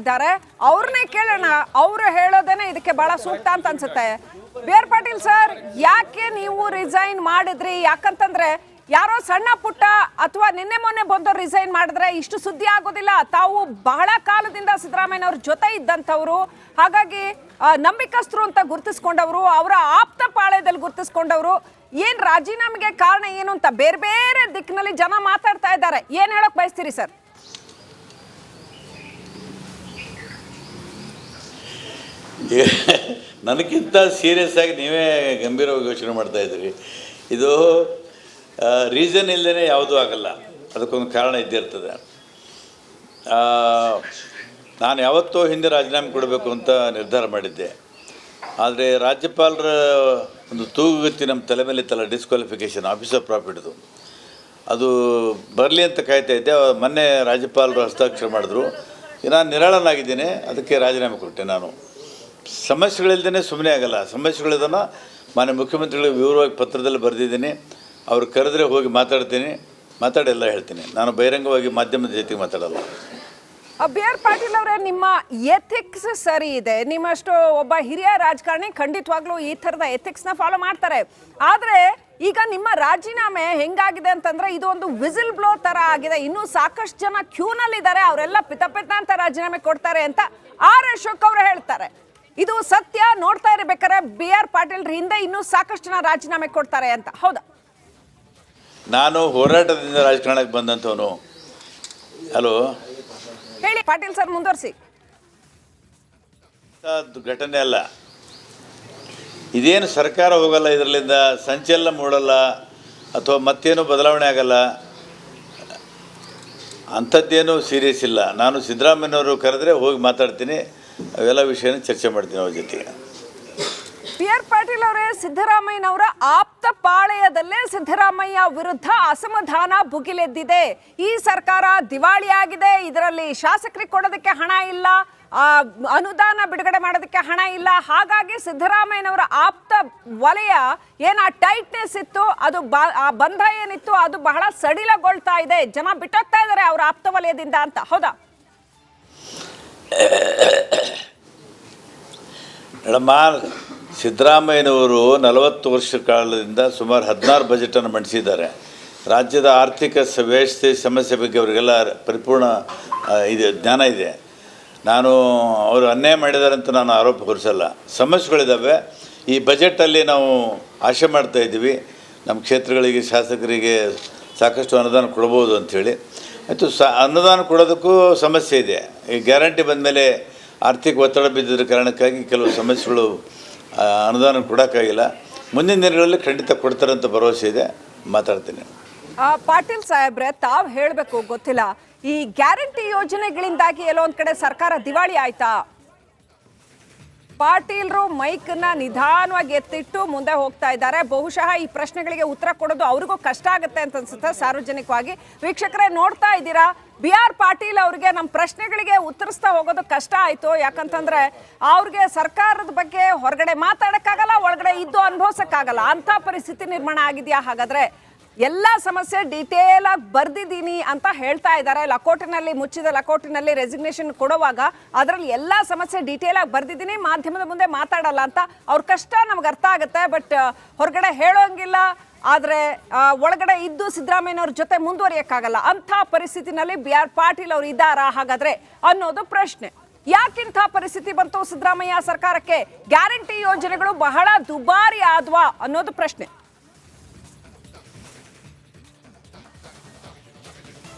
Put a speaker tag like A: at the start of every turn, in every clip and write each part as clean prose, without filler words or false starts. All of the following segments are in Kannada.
A: ಇದ್ದಾರೆ, ಅವ್ರನ್ನೇ ಕೇಳೋಣ. ಅವರು ಹೇಳೋದೇನೆ ಇದಕ್ಕೆ ಬಹಳ ಸೂಕ್ತ ಅಂತ ಅನ್ಸುತ್ತೆ. ಬಿ ಆರ್ ಪಾಟೀಲ್ ಸರ್, ಯಾಕೆ ನೀವು ರಿಸೈನ್ ಮಾಡಿದ್ರಿ? ಯಾಕಂತಂದ್ರೆ ಯಾರೋ ಸಣ್ಣ ಪುಟ್ಟ ಅಥವಾ ನಿನ್ನೆ ಮೊನ್ನೆ ಬಂದವರು ರಿಸೈನ್ ಮಾಡಿದ್ರೆ ಇಷ್ಟು ಸುದ್ದಿ ಆಗೋದಿಲ್ಲ. ತಾವು ಬಹಳ ಕಾಲದಿಂದ ಸಿದ್ದರಾಮಯ್ಯನವ್ರ ಜೊತೆ ಇದ್ದಂಥವ್ರು, ಹಾಗಾಗಿ ನಂಬಿಕಸ್ಥರು ಅಂತ ಗುರುತಿಸ್ಕೊಂಡವರು, ಅವರ ಆಪ್ತ ಪಾಳ್ಯದಲ್ಲಿ ಗುರುತಿಸ್ಕೊಂಡವರು. ಏನ್ ರಾಜೀನಾಮೆಗೆ ಕಾರಣ ಏನು ಅಂತ ಬೇರೆ ಬೇರೆ ದಿಕ್ಕಿನಲ್ಲಿ ಜನ ಮಾತಾಡ್ತಾ ಇದ್ದಾರೆ. ಏನ್ ಹೇಳಕ್ ಬಯಸ್ತೀರಿ ಸರ್?
B: ನನಗಿಂತ ಸೀರಿಯಸ್ ಆಗಿ ನೀವೇ ಗಂಭೀರವಾಗಿ ಯೋಚನೆ ಮಾಡ್ತಾ ಇದ್ದೀರಿ. ಇದು ರೀಸನ್ ಇಲ್ಲದೇ ಯಾವುದೂ ಆಗಲ್ಲ, ಅದಕ್ಕೊಂದು ಕಾರಣ ಇದ್ದೇ ಇರ್ತದೆ. ನಾನು ಯಾವತ್ತೋ ಹಿಂದೆ ರಾಜೀನಾಮೆ ಕೊಡಬೇಕು ಅಂತ ನಿರ್ಧಾರ ಮಾಡಿದ್ದೆ. ಆದರೆ ರಾಜ್ಯಪಾಲರ ಒಂದು ತೂಗುಗತ್ತಿ ನಮ್ಮ ತಲೆ ಮೇಲೆ ಇತ್ತಲ್ಲ, ಡಿಸ್ಕ್ವಾಲಿಫಿಕೇಷನ್, ಆಫೀಸ್ ಆಫ್ ಪ್ರಾಫಿಟ್ದು, ಅದು ಬರಲಿ ಅಂತ ಕಾಯ್ತಾ ಇದ್ದೆ. ಮೊನ್ನೆ ರಾಜ್ಯಪಾಲರು ಹಸ್ತಾಕ್ಷರ ಮಾಡಿದ್ರು. ನಾನು ನಿರಾಳನಾಗಿದ್ದೇನೆ, ಅದಕ್ಕೆ ರಾಜೀನಾಮೆ ಕೊಟ್ಟೆ. ನಾನು ಸಮಸ್ಯೆಗಳಿಲ್ಲದೇ ಸುಮ್ಮನೆ ಆಗಲ್ಲ. ಸಮಸ್ಯೆಗಳಿದ್ದನ್ನು ಮಾನ್ಯ ಮುಖ್ಯಮಂತ್ರಿಗಳಿಗೆ ವಿವರವಾಗಿ ಪತ್ರದಲ್ಲಿ ಬರೆದಿದ್ದೀನಿ. ಅವ್ರು ಕರೆದ್ರೆ ಹೋಗಿ ಮಾತಾಡ್ತೀನಿ, ಮಾತಾಡಿ ಎಲ್ಲ ಹೇಳ್ತೀನಿ. ನಾನು ಬಹಿರಂಗವಾಗಿ ಮಾಧ್ಯಮದ ಜೊತೆಗೆ ಮಾತಾಡಲ್ಲ.
A: ಬಿ ಆರ್ ಪಾಟೀಲ್ ಅವರೇ, ನಿಮ್ಮ ಎಥಿಕ್ಸ್ ಸರಿ ಇದೆ. ನಿಮ್ಮಷ್ಟು ಒಬ್ಬ ಹಿರಿಯ ರಾಜಕಾರಣಿ ಖಂಡಿತವಾಗ್ಲೂ ಈ ಥರದ ಎಥಿಕ್ಸ್ನ ಫಾಲೋ ಮಾಡ್ತಾರೆ. ಆದರೆ ಈಗ ನಿಮ್ಮ ರಾಜೀನಾಮೆ ಹೆಂಗಾಗಿದೆ ಅಂತಂದ್ರೆ ಇದು ಒಂದು ವಿಸಿಲ್ ಬ್ಲೋ ತರ ಆಗಿದೆ. ಇನ್ನೂ ಸಾಕಷ್ಟು ಜನ ಕ್ಯೂನಲ್ಲಿದ್ದಾರೆ, ಅವರೆಲ್ಲ ಪಿತ ಅಂತ ರಾಜೀನಾಮೆ ಕೊಡ್ತಾರೆ ಅಂತ ಆರ್ ಅಶೋಕ್ ಅವರು ಹೇಳ್ತಾರೆ. ಇದು ಸತ್ಯ? ನೋಡ್ತಾ ಇರಬೇಕಾದ್ರೆ ಬಿ ಆರ್ ಪಾಟೀಲ್ ಹಿಂದೆ ಇನ್ನೂ ಸಾಕಷ್ಟು ಜನ ರಾಜೀನಾಮೆ ಕೊಡ್ತಾರೆ ಅಂತ, ಹೌದಾ?
B: ನಾನು ಹೋರಾಟದಿಂದ ರಾಜಕಾರಣಕ್ಕೆ ಬಂದಂಥವನು. ಹಲೋ
A: ಹೇಳಿ ಪಾಟೀಲ್ ಸರ್, ಮುಂದುವರಿಸಿ.
B: ಘಟನೆ ಅಲ್ಲ ಇದೇನು. ಸರ್ಕಾರ ಹೋಗಲ್ಲ, ಇದರಲ್ಲಿಂದ ಸಂಚಲನ ಮೂಡಲ್ಲ ಅಥವಾ ಮತ್ತೇನು ಬದಲಾವಣೆ ಆಗಲ್ಲ, ಅಂಥದ್ದೇನು ಸೀರಿಯಸ್ ಇಲ್ಲ. ನಾನು ಸಿದ್ದರಾಮಯ್ಯನವರು ಕರೆದ್ರೆ ಹೋಗಿ ಮಾತಾಡ್ತೀನಿ, ಅವೆಲ್ಲ ವಿಷಯನ ಚರ್ಚೆ ಮಾಡ್ತೀನಿ ಅವ್ರ ಜೊತೆಗೆ.
A: ಬಿ ಆರ್ ಪಾಟೀಲ್ ಅವರೇ, ಸಿದ್ದರಾಮಯ್ಯನವರ ಆಪ್ತ ಪಾಳೆಯದಲ್ಲೇ ಸಿದ್ದರಾಮಯ್ಯ ವಿರುದ್ಧ ಅಸಮಾಧಾನ ಭುಗಿಲೆದ್ದಿದೆ. ಈ ಸರ್ಕಾರ ದಿವಾಳಿಯಾಗಿದೆ, ಇದರಲ್ಲಿ ಶಾಸಕರಿಗೆ ಕೊಡೋದಕ್ಕೆ ಹಣ ಇಲ್ಲ, ಅನುದಾನ ಬಿಡುಗಡೆ ಮಾಡೋದಕ್ಕೆ ಹಣ ಇಲ್ಲ. ಹಾಗಾಗಿ ಸಿದ್ದರಾಮಯ್ಯನವರ ಆಪ್ತ ವಲಯ ಏನ ಟೈಟ್ನೆಸ್ ಇತ್ತು, ಅದು ಆ ಬಂಧ ಏನಿತ್ತು ಅದು ಬಹಳ ಸಡಿಲಗೊಳ್ತಾ ಇದೆ. ಜನ ಬಿಟ್ಟೋಗ್ತಾ ಇದ್ದಾರೆ ಅವರ ಆಪ್ತ ವಲಯದಿಂದ ಅಂತ, ಹೌದಾ?
B: ಮೇಡಮ್ಮ, ಸಿದ್ದರಾಮಯ್ಯನವರು 40 ವರ್ಷ ಕಾಲದಿಂದ ಸುಮಾರು 16 ಬಜೆಟನ್ನು ಮಂಡಿಸಿದ್ದಾರೆ. ರಾಜ್ಯದ ಆರ್ಥಿಕ ವ್ಯವಸ್ಥೆ ಸಮಸ್ಯೆ ಬಗ್ಗೆ ಅವರಿಗೆಲ್ಲ ಪರಿಪೂರ್ಣ ಇದೆ, ಜ್ಞಾನ ಇದೆ. ನಾನು ಅವರು ಅನ್ಯಾಯ ಮಾಡಿದ್ದಾರೆ ಅಂತ ನಾನು ಆರೋಪ ಹೊರಿಸಲ್ಲ. ಸಮಸ್ಯೆಗಳಿದ್ದಾವೆ. ಈ ಬಜೆಟಲ್ಲಿ ನಾವು ಆಶೆ ಮಾಡ್ತಾಯಿದ್ದೀವಿ ನಮ್ಮ ಕ್ಷೇತ್ರಗಳಿಗೆ, ಶಾಸಕರಿಗೆ ಸಾಕಷ್ಟು ಅನುದಾನ ಕೊಡ್ಬೋದು ಅಂಥೇಳಿ. ಆಯಿತು, ಅನುದಾನ ಕೊಡೋದಕ್ಕೂ ಸಮಸ್ಯೆ ಇದೆ. ಈ ಗ್ಯಾರಂಟಿ ಬಂದಮೇಲೆ ಆರ್ಥಿಕ ಒತ್ತಡ ಬಿದ್ದಿದ್ದ ಕಾರಣಕ್ಕಾಗಿ ಕೆಲವು ಸಮಸ್ಯೆಗಳು ಅನುದಾನ ಕೊಡೋಕ್ಕಾಗಿಲ್ಲ. ಮುಂದಿನ ದಿನಗಳಲ್ಲಿ ಖಂಡಿತ ಕೊಡ್ತಾರಂತ ಭರವಸೆ ಇದೆ, ಮಾತಾಡ್ತೀನಿ.
A: ಪಾಟೀಲ್ ಸಾಹೇಬ್ರೆ, ತಾವು ಹೇಳಬೇಕು, ಗೊತ್ತಿಲ್ಲ, ಈ ಗ್ಯಾರಂಟಿ ಯೋಜನೆಗಳಿಂದಾಗಿ ಎಲ್ಲೋ ಒಂದು ಕಡೆ ಸರ್ಕಾರ ದಿವಾಳಿ ಆಯ್ತಾ? ಪಾಟೀಲ್ರು ಮೈಕನ್ನ ನಿಧಾನವಾಗಿ ಎತ್ತಿಟ್ಟು ಮುಂದೆ ಹೋಗ್ತಾ ಇದ್ದಾರೆ. ಬಹುಶಃ ಈ ಪ್ರಶ್ನೆಗಳಿಗೆ ಉತ್ತರ ಕೊಡೋದು ಅವ್ರಿಗೂ ಕಷ್ಟ ಆಗುತ್ತೆ ಅಂತ ಅನ್ಸುತ್ತೆ ಸಾರ್ವಜನಿಕವಾಗಿ. ವೀಕ್ಷಕರೇ, ನೋಡ್ತಾ ಇದ್ದೀರಾ, ಬಿ ಆರ್ ಪಾಟೀಲ್ ಅವ್ರಿಗೆ ನಮ್ಮ ಪ್ರಶ್ನೆಗಳಿಗೆ ಉತ್ತರಿಸ್ತಾ ಹೋಗೋದು ಕಷ್ಟ ಆಯಿತು. ಯಾಕಂತಂದ್ರೆ ಅವ್ರಿಗೆ ಸರ್ಕಾರದ ಬಗ್ಗೆ ಹೊರಗಡೆ ಮಾತಾಡೋಕ್ಕಾಗಲ್ಲ, ಒಳಗಡೆ ಇದ್ದು ಅನುಭವಿಸೋಕ್ಕಾಗಲ್ಲ. ಅಂಥ ಪರಿಸ್ಥಿತಿ ನಿರ್ಮಾಣ ಆಗಿದೆಯಾ? ಹಾಗಾದ್ರೆ ಎಲ್ಲ ಸಮಸ್ಯೆ ಡೀಟೇಲ್ ಆಗಿ ಬರ್ದಿದ್ದೀನಿ ಅಂತ ಹೇಳ್ತಾ ಇದ್ದಾರೆ. ಲಕೋಟಿನಲ್ಲಿ, ಮುಚ್ಚಿದ ಲಕೋಟಿನಲ್ಲಿ ರೆಸಿಗ್ನೇಷನ್ ಕೊಡುವಾಗ ಅದರಲ್ಲಿ ಎಲ್ಲ ಸಮಸ್ಯೆ ಡೀಟೇಲ್ ಆಗಿ ಬರ್ದಿದ್ದೀನಿ, ಮಾಧ್ಯಮದ ಮುಂದೆ ಮಾತಾಡಲ್ಲ ಅಂತ. ಅವ್ರ ಕಷ್ಟ ನಮ್ಗೆ ಅರ್ಥ ಆಗುತ್ತೆ, ಬಟ್ ಹೊರಗಡೆ ಹೇಳೋಂಗಿಲ್ಲ. ಆದರೆ ಒಳಗಡೆ ಇದ್ದು ಸಿದ್ದರಾಮಯ್ಯನವ್ರ ಜೊತೆ ಮುಂದುವರಿಯೋಕ್ಕಾಗಲ್ಲ. ಅಂಥ ಪರಿಸ್ಥಿತಿನಲ್ಲಿ ಬಿ ಆರ್ ಪಾಟೀಲ್ ಅವರು ಇದ್ದಾರಾ ಹಾಗಾದ್ರೆ ಅನ್ನೋದು ಪ್ರಶ್ನೆ. ಯಾಕಿಂಥ ಪರಿಸ್ಥಿತಿ ಬಂತು ಸಿದ್ದರಾಮಯ್ಯ ಸರ್ಕಾರಕ್ಕೆ? ಗ್ಯಾರಂಟಿ ಯೋಜನೆಗಳು ಬಹಳ ದುಬಾರಿ ಆದ್ವಾ ಅನ್ನೋದು ಪ್ರಶ್ನೆ.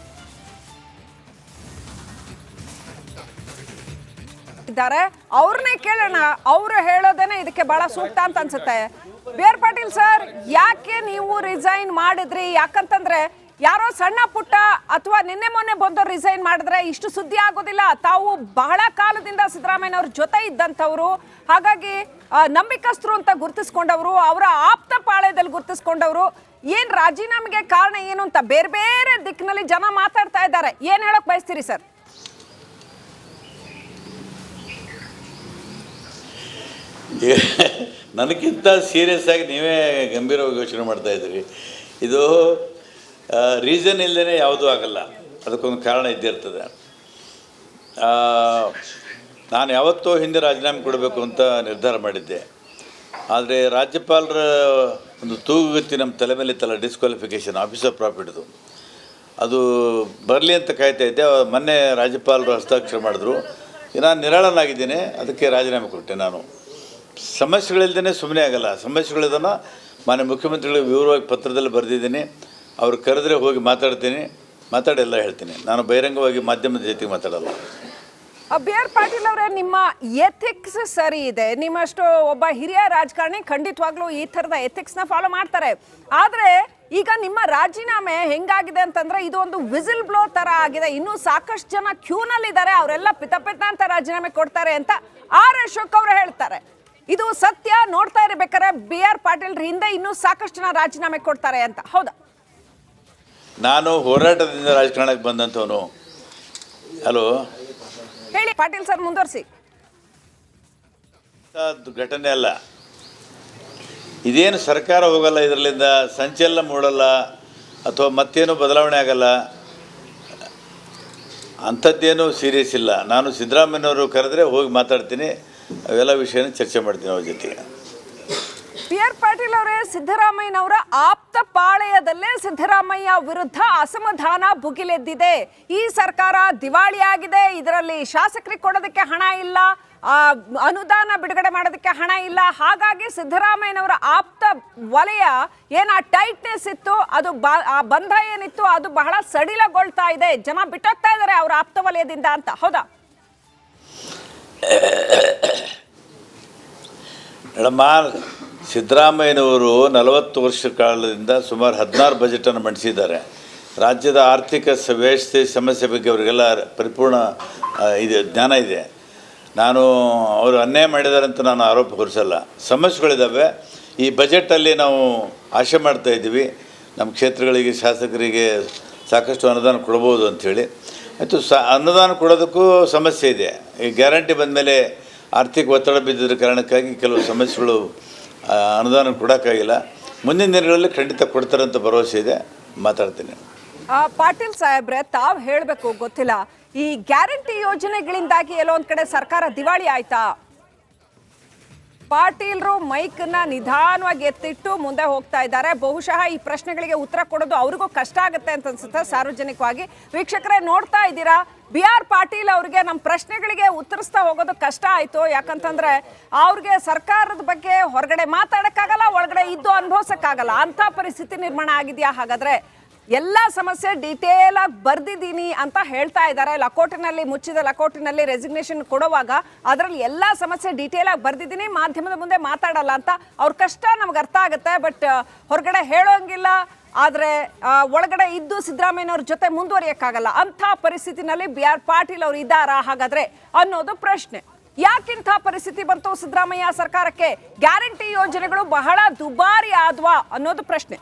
A: ಇದ್ದಾರೆ, ಅವ್ರನ್ನೇ ಕೇಳೋಣ. ಅವರು ಹೇಳೋದೇನೆ ಇದಕ್ಕೆ ಬಹಳ ಸೂಕ್ತ ಅಂತ ಅನ್ಸುತ್ತೆ. ಬಿ ಆರ್ ಪಾಟೀಲ್ ಸರ್, ಯಾಕೆ ನೀವು ರಿಸೈನ್ ಮಾಡಿದ್ರಿ? ಯಾಕಂತಂದ್ರೆ ಯಾರೋ ಸಣ್ಣ ಪುಟ್ಟ ಅಥವಾ ನಿನ್ನೆ ಮೊನ್ನೆ ಬಂದವರು ರಿಸೈನ್ ಮಾಡಿದ್ರೆ ಇಷ್ಟು ಸುದ್ದಿ ಆಗೋದಿಲ್ಲ. ತಾವು ಬಹಳ ಕಾಲದಿಂದ ಸಿದ್ದರಾಮಯ್ಯನವ್ರ ಜೊತೆ ಇದ್ದಂಥವ್ರು, ಹಾಗಾಗಿ ನಂಬಿಕಸ್ಥರು ಅಂತ ಗುರುತಿಸ್ಕೊಂಡವರು, ಅವರ ಆಪ್ತ ಪಾಳ್ಯದಲ್ಲಿ ಗುರುತಿಸ್ಕೊಂಡವರು. ಏನ್ ರಾಜೀನಾಮೆಗೆ ಕಾರಣ ಏನು ಅಂತ ಬೇರೆ ಬೇರೆ ದಿಕ್ಕಿನಲ್ಲಿ ಜನ ಮಾತಾಡ್ತಾ ಇದ್ದಾರೆ. ಏನ್ ಹೇಳಕ್ ಬಯಸ್ತೀರಿ ಸರ್?
B: ನನಗಿಂತ ಸೀರಿಯಸ್ ಆಗಿ ನೀವೇ ಗಂಭೀರವಾಗಿ ಯೋಚನೆ ಮಾಡ್ತಾ ಇದ್ದೀರಿ. ಇದು ರೀಸನ್ ಇಲ್ಲದೇ ಯಾವುದೂ ಆಗಲ್ಲ, ಅದಕ್ಕೊಂದು ಕಾರಣ ಇದ್ದೇ ಇರ್ತದೆ. ನಾನು ಯಾವತ್ತೋ ಹಿಂದೆ ರಾಜೀನಾಮೆ ಕೊಡಬೇಕು ಅಂತ ನಿರ್ಧಾರ ಮಾಡಿದ್ದೆ. ಆದರೆ ರಾಜ್ಯಪಾಲರ ಒಂದು ತೂಗುಗತ್ತಿ ನಮ್ಮ ತಲೆ ಮೇಲೆ ಇತ್ತಲ್ಲ, ಡಿಸ್ಕ್ವಾಲಿಫಿಕೇಷನ್ ಆಫೀಸ್ ಆಫ್ ಪ್ರಾಫಿಟ್ದು, ಅದು ಬರಲಿ ಅಂತ ಕಾಯ್ತಾ ಇದ್ದೆ. ಮೊನ್ನೆ ರಾಜ್ಯಪಾಲರು ಹಸ್ತಾಕ್ಷರ ಮಾಡಿದ್ರು. ನಾನು ನಿರಾಳನಾಗಿದ್ದೇನೆ, ಅದಕ್ಕೆ ರಾಜೀನಾಮೆ ಕೊಟ್ಟೆ. ನಾನು ಸಮಸ್ಯೆಗಳಿಲ್ಲದೇ ಸುಮ್ಮನೆ ಆಗಲ್ಲ. ಸಮಸ್ಯೆಗಳಿದ್ದನ್ನು ಮಾನ್ಯ ಮುಖ್ಯಮಂತ್ರಿಗಳಿಗೆ ವಿವರವಾಗಿ ಪತ್ರದಲ್ಲಿ ಬರೆದಿದ್ದೀನಿ. ಅವ್ರು ಕರೆದ್ರೆ ಹೋಗಿ ಮಾತಾಡಿ ಎಲ್ಲ ಹೇಳ್ತೀನಿ. ನಾನು ಬಹಿರಂಗವಾಗಿ ಮಾಧ್ಯಮದ ಜೊತೆಗೆ ಮಾತಾಡಲ್ಲ.
A: ಬಿ ಆರ್ ಪಾಟೀಲ್ ಅವರೇ, ನಿಮ್ಮ ಎಥಿಕ್ಸ್ ಸರಿ ಇದೆ. ನಿಮ್ಮಷ್ಟು ಒಬ್ಬ ಹಿರಿಯ ರಾಜಕಾರಣಿ ಖಂಡಿತವಾಗ್ಲೂ ಈ ಥರದ ಎಥಿಕ್ಸ್ನ ಫಾಲೋ ಮಾಡ್ತಾರೆ. ಆದರೆ ಈಗ ನಿಮ್ಮ ರಾಜೀನಾಮೆ ಹೆಂಗಾಗಿದೆ ಅಂತಂದ್ರೆ ಇದು ಒಂದು ವಿಸಿಲ್ ಬ್ಲೋ ತರ ಆಗಿದೆ. ಇನ್ನೂ ಸಾಕಷ್ಟು ಜನ ಕ್ಯೂನಲ್ಲಿದ್ದಾರೆ, ಅವರೆಲ್ಲ ಪಿತ ಅಂತ ರಾಜೀನಾಮೆ ಕೊಡ್ತಾರೆ ಅಂತ ಆರ್ ಅಶೋಕ್ ಅವರು ಹೇಳ್ತಾರೆ. ಇದು ಸತ್ಯ? ನೋಡ್ತಾ ಇರಬೇಕಾದ್ರೆ ಬಿ ಆರ್ ಪಾಟೀಲ್ ಹಿಂದೆ ಇನ್ನೂ ಸಾಕಷ್ಟು ಜನ ರಾಜೀನಾಮೆ ಕೊಡ್ತಾರೆ ಅಂತ, ಹೌದಾ?
B: ನಾನು ಹೋರಾಟದಿಂದ ರಾಜಕಾರಣಕ್ಕೆ ಬಂದಂಥವನು. ಹಲೋ
A: ಹೇಳಿ ಪಾಟೀಲ್ ಸರ್, ಮುಂದುವರಿಸಿ.
B: ಘಟನೆ ಅಲ್ಲ ಇದೇನು. ಸರ್ಕಾರ ಹೋಗಲ್ಲ, ಇದರಲ್ಲಿಂದ ಸಂಚಲನ ಮೂಡಲ್ಲ ಅಥವಾ ಮತ್ತೇನು ಬದಲಾವಣೆ ಆಗಲ್ಲ, ಅಂಥದ್ದೇನು ಸೀರಿಯಸ್ ಇಲ್ಲ. ನಾನು ಸಿದ್ದರಾಮಯ್ಯನವರು ಕರೆದ್ರೆ ಹೋಗಿ ಮಾತಾಡ್ತೀನಿ, ಅವೆಲ್ಲ ವಿಷಯನ ಚರ್ಚೆ ಮಾಡ್ತೀನಿ ಅವ್ರ ಜೊತೆಗೆ.
A: ಬಿ ಆರ್ ಪಾಟೀಲ್ ಅವರೇ, ಸಿದ್ದರಾಮಯ್ಯನವರ ಆಪ್ತ ಪಾಳೆಯದಲ್ಲೇ ಸಿದ್ದರಾಮಯ್ಯ ವಿರುದ್ಧ ಅಸಮಾಧಾನ ಭುಗಿಲೆದ್ದಿದೆ. ಈ ಸರ್ಕಾರ ದಿವಾಳಿಯಾಗಿದೆ, ಇದರಲ್ಲಿ ಶಾಸಕರಿಗೆ ಕೊಡೋದಕ್ಕೆ ಹಣ ಇಲ್ಲ, ಅನುದಾನ ಬಿಡುಗಡೆ ಮಾಡೋದಕ್ಕೆ ಹಣ ಇಲ್ಲ. ಹಾಗಾಗಿ ಸಿದ್ದರಾಮಯ್ಯನವರ ಆಪ್ತ ವಲಯ ಏನ ಟೈಟ್ನೆಸ್ ಇತ್ತು, ಅದು ಆ ಬಂಧ ಏನಿತ್ತು ಅದು ಬಹಳ ಸಡಿಲಗೊಳ್ತಾ ಇದೆ. ಜನ ಬಿಟ್ಟೋಗ್ತಾ ಇದ್ದಾರೆ ಅವರ ಆಪ್ತ ವಲಯದಿಂದ ಅಂತ, ಹೌದಾ?
B: ಮೇಡಮ್ಮ, ಸಿದ್ದರಾಮಯ್ಯನವರು 40 ವರ್ಷ ಕಾಲದಿಂದ ಸುಮಾರು 16 ಬಜೆಟನ್ನು ಮಂಡಿಸಿದ್ದಾರೆ. ರಾಜ್ಯದ ಆರ್ಥಿಕ ವ್ಯವಸ್ಥೆ ಸಮಸ್ಯೆ ಬಗ್ಗೆ ಅವರಿಗೆಲ್ಲ ಪರಿಪೂರ್ಣ ಜ್ಞಾನ ಇದೆ. ನಾನು ಅವರು ಅನ್ಯಾಯ ಮಾಡಿದ್ದಾರೆ ಅಂತ ನಾನು ಆರೋಪ ಹೊರಿಸಲ್ಲ. ಸಮಸ್ಯೆಗಳಿದ್ದಾವೆ. ಈ ಬಜೆಟಲ್ಲಿ ನಾವು ಆಶೆ ಮಾಡ್ತಾಯಿದ್ದೀವಿ ನಮ್ಮ ಕ್ಷೇತ್ರಗಳಿಗೆ, ಶಾಸಕರಿಗೆ ಸಾಕಷ್ಟು ಅನುದಾನ ಕೊಡ್ಬೋದು ಅಂಥೇಳಿ. ಮತ್ತು ಅನುದಾನ ಕೊಡೋದಕ್ಕೂ ಸಮಸ್ಯೆ ಇದೆ. ಈ ಗ್ಯಾರಂಟಿ ಬಂದಮೇಲೆ ಆರ್ಥಿಕ ಒತ್ತಡ ಬಿದ್ದಿದ್ದ ಕಾರಣಕ್ಕಾಗಿ ಕೆಲವು ಸಮಸ್ಯೆಗಳು ಅನುದಾನ ಕೊಡೋಕ್ಕಾಗಿಲ್ಲ. ಮುಂದಿನ ದಿನಗಳಲ್ಲಿ ಖಂಡಿತ ಕೊಡ್ತಾರೆ ಅಂತ ಭರವಸೆ ಇದೆ. ಮಾತಾಡ್ತೀನಿ.
A: ಪಾಟೀಲ್ ಸಾಹೇಬ್ರೆ, ತಾವು ಹೇಳಬೇಕು, ಗೊತ್ತಿಲ್ಲ, ಈ ಗ್ಯಾರಂಟಿ ಯೋಜನೆಗಳಿಂದಾಗಿ ಎಲ್ಲೋ ಒಂದ್ ಕಡೆ ಸರ್ಕಾರ ದಿವಾಳಿ ಆಯ್ತಾ? ಪಾಟೀಲ್ರು ಮೈಕ್ನ ನಿಧಾನವಾಗಿ ಎತ್ತಿಟ್ಟು ಮುಂದೆ ಹೋಗ್ತಾ ಇದ್ದಾರೆ. ಬಹುಶಃ ಈ ಪ್ರಶ್ನೆಗಳಿಗೆ ಉತ್ತರ ಕೊಡೋದು ಅವ್ರಿಗೂ ಕಷ್ಟ ಆಗುತ್ತೆ ಅಂತ ಅನ್ಸುತ್ತೆ ಸಾರ್ವಜನಿಕವಾಗಿ. ವೀಕ್ಷಕರೇ, ನೋಡ್ತಾ ಇದ್ದೀರಾ, ಬಿ ಆರ್ ಪಾಟೀಲ್ ಅವ್ರಿಗೆ ನಮ್ಮ ಪ್ರಶ್ನೆಗಳಿಗೆ ಉತ್ತರಿಸ್ತಾ ಹೋಗೋದು ಕಷ್ಟ ಆಯಿತು. ಯಾಕಂತಂದ್ರೆ ಅವ್ರಿಗೆ ಸರ್ಕಾರದ ಬಗ್ಗೆ ಹೊರಗಡೆ ಮಾತಾಡೋಕ್ಕಾಗಲ್ಲ, ಒಳಗಡೆ ಇದ್ದು ಅನುಭವಿಸೋಕ್ಕಾಗಲ್ಲ. ಅಂಥ ಪರಿಸ್ಥಿತಿ ನಿರ್ಮಾಣ ಆಗಿದೆಯಾ? ಹಾಗಾದ್ರೆ ಎಲ್ಲ ಸಮಸ್ಯೆ ಡೀಟೇಲ್ ಆಗಿ ಬರ್ದಿದ್ದೀನಿ ಅಂತ ಹೇಳ್ತಾ ಇದ್ದಾರೆ. ಲಕೋಟಿನಲ್ಲಿ, ಮುಚ್ಚಿದ ಲಕೋಟಿನಲ್ಲಿ ರೆಸಿಗ್ನೇಷನ್ ಕೊಡುವಾಗ ಅದರಲ್ಲಿ ಎಲ್ಲ ಸಮಸ್ಯೆ ಡೀಟೇಲ್ ಆಗಿ ಬರ್ದಿದ್ದೀನಿ, ಮಾಧ್ಯಮದ ಮುಂದೆ ಮಾತಾಡಲ್ಲ ಅಂತ. ಅವ್ರ ಕಷ್ಟ ನಮ್ಗೆ ಅರ್ಥ ಆಗುತ್ತೆ, ಬಟ್ ಹೊರಗಡೆ ಹೇಳೋಂಗಿಲ್ಲ. ಆದರೆ ಒಳಗಡೆ ಇದ್ದು ಸಿದ್ದರಾಮಯ್ಯನವ್ರ ಜೊತೆ ಮುಂದುವರಿಯೋಕ್ಕಾಗಲ್ಲ. ಅಂಥ ಪರಿಸ್ಥಿತಿನಲ್ಲಿ ಬಿ ಆರ್ ಪಾಟೀಲ್ ಅವರು ಇದ್ದಾರಾ ಹಾಗಾದ್ರೆ ಅನ್ನೋದು ಪ್ರಶ್ನೆ. ಯಾಕಿಂಥ ಪರಿಸ್ಥಿತಿ ಬಂತು ಸಿದ್ದರಾಮಯ್ಯ ಸರ್ಕಾರಕ್ಕೆ? ಗ್ಯಾರಂಟಿ ಯೋಜನೆಗಳು ಬಹಳ ದುಬಾರಿ ಆದ್ವಾ ಅನ್ನೋದು ಪ್ರಶ್ನೆ.